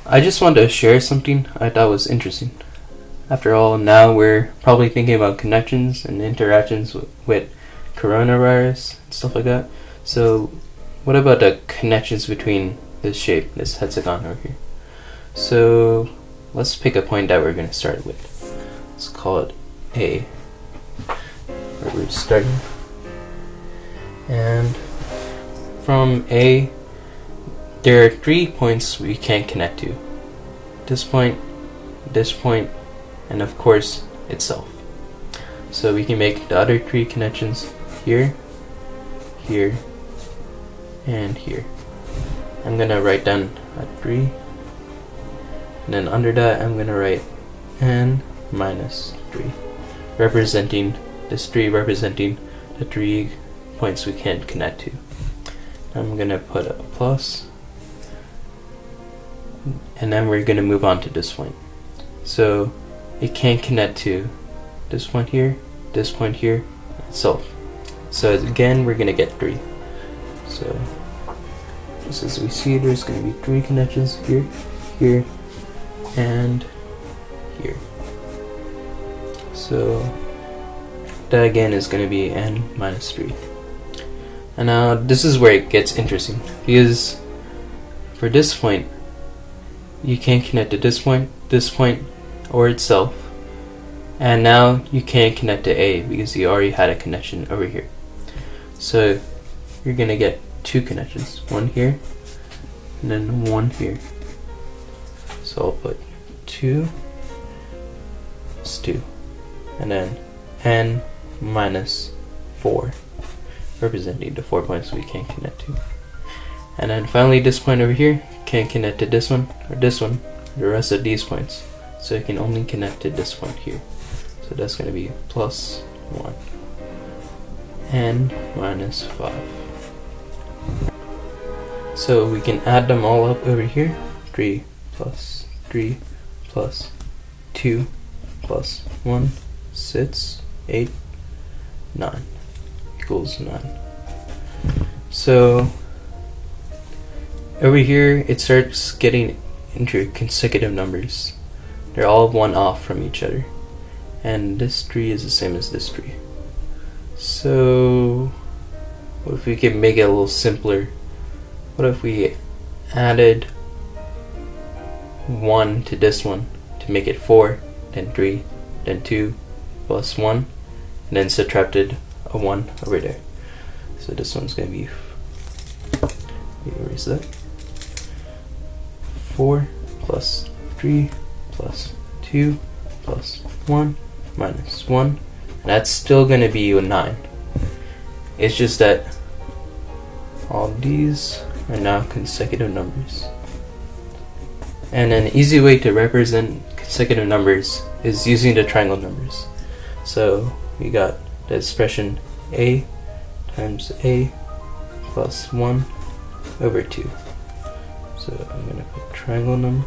I just wanted to share something I thought was interesting. After all, now we're probably thinking about connections and interactions with coronavirus and stuff like that. So what about the connections between this shape, this hexagon over here? So let's pick a point that we're going to start with. Let's call it A, where we're starting. And from A, there are 3 points we can't connect to. This point, and of course itself. So we can make the other 3 connections here, here, and here. I'm gonna write down a 3, and then under that I'm gonna write n minus 3, representing this 3 representing the 3 points we can't connect to. I'm gonna put a plus, and then we're gonna move on to this point. So it can't connect to this point here, itself. So again, we're gonna get 3. So just as we see, there's gonna be 3 connections here, here, and here. So that again is gonna be n minus 3. And now this is where it gets interesting, because for this point, you can't connect to this point, or itself. And now you can't connect to A because you already had a connection over here. So you're gonna get 2 connections, one here, and then one here. So I'll put 2 is 2, and then n minus 4, representing the 4 points we can't connect to. And then finally this point over here can't connect to this one, or the rest of these points. So it can only connect to this point here. So that's going to be plus 1, n minus 5. So we can add them all up over here. 3 plus 3 plus 2 plus 1, 6, 8, 9 equals 9. So over here it starts getting into consecutive numbers. They're all 1 off from each other, and this 3 is the same as this 3. So what if we can make it a little simpler? What if we added 1 to this one to make it 4, then 3, then 2, plus 1, and then subtracted a 1 over there. So this one's going to be, erase that, 4 plus 3 plus 2 plus 1 minus 1, and that's still going to be a 9. It's just that all these are now consecutive numbers. And an easy way to represent consecutive numbers is using the triangle numbers. So we got the expression a times a plus 1 over 2. So I'm going to put triangle number.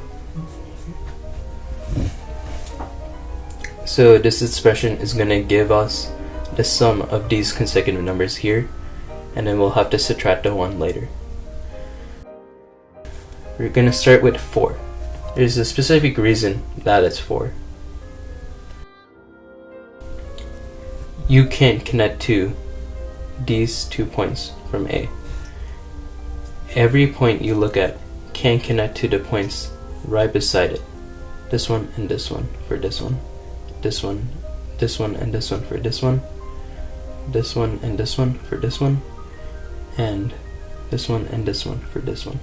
So this expression is going to give us the sum of these consecutive numbers here, and then we'll have to subtract the 1 later. We're going to start with 4. There's a specific reason that it's 4. You can't connect to these 2 points from A. Every point you look at can't connect to the points right beside it. This one and this one for this one. This one, this one, and this one for this one. This one and this one for this one. And this one and this one for this one.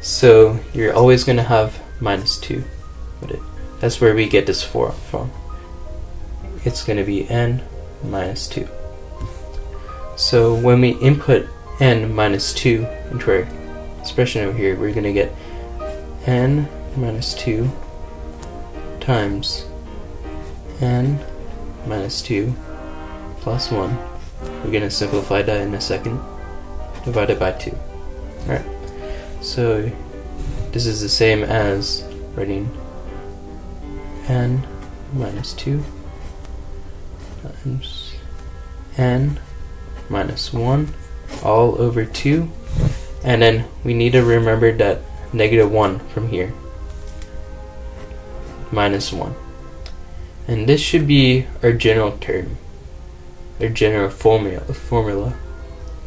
So you're always going to have minus 2 with it. That's where we get this 4 from. It's going to be n minus 2. So when we input n minus 2 into our expression over here, we're going to get n minus 2 times n minus 2 plus 1. We're going to simplify that in a second. Divided by 2. Alright. So this is the same as writing n minus 2 times n minus 1 all over 2. And then we need to remember that -1 from here, -1. And this should be our general term, our general formula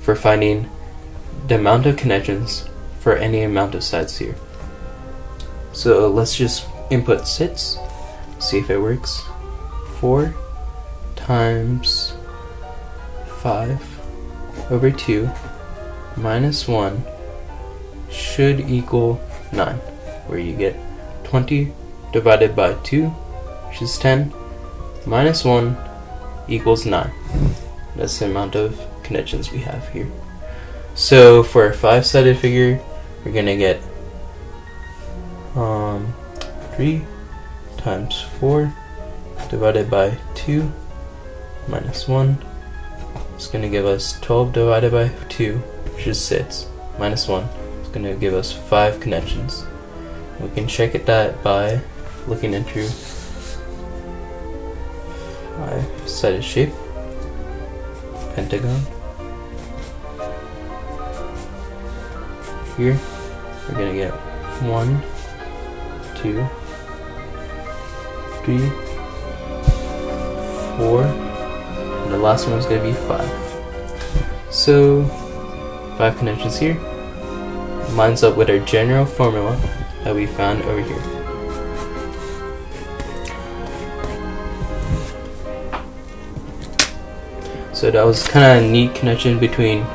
for finding the amount of connections for any amount of sides here. So let's just input sits, see if it works. 4 times 5 over 2 minus 1 should equal 9, where you get 20 divided by 2, which is 10, minus 1 equals 9. That's the amount of connections we have here. So for a 5-sided figure, we're going to get 3 times 4 divided by 2 minus 1 is going to give us 12 divided by 2, which is 6, minus 1 is going to give us 5 connections. We can check that by looking into 5-sided shape, pentagon. Here we're going to get 1, 2, 3, 4, and the last one is going to be 5. So 5 connections here lines up with our general formula that we found over here. So that was kind of a neat connection between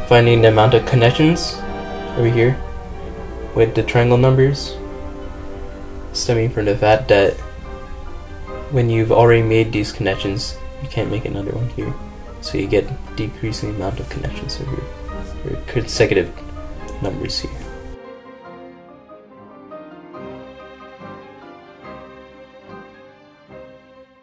finding the amount of connections over here with the triangle numbers, stemming from the fact that when you've already made these connections, you can't make another one here. So you get decreasing amount of connections over here, or consecutive numbers here.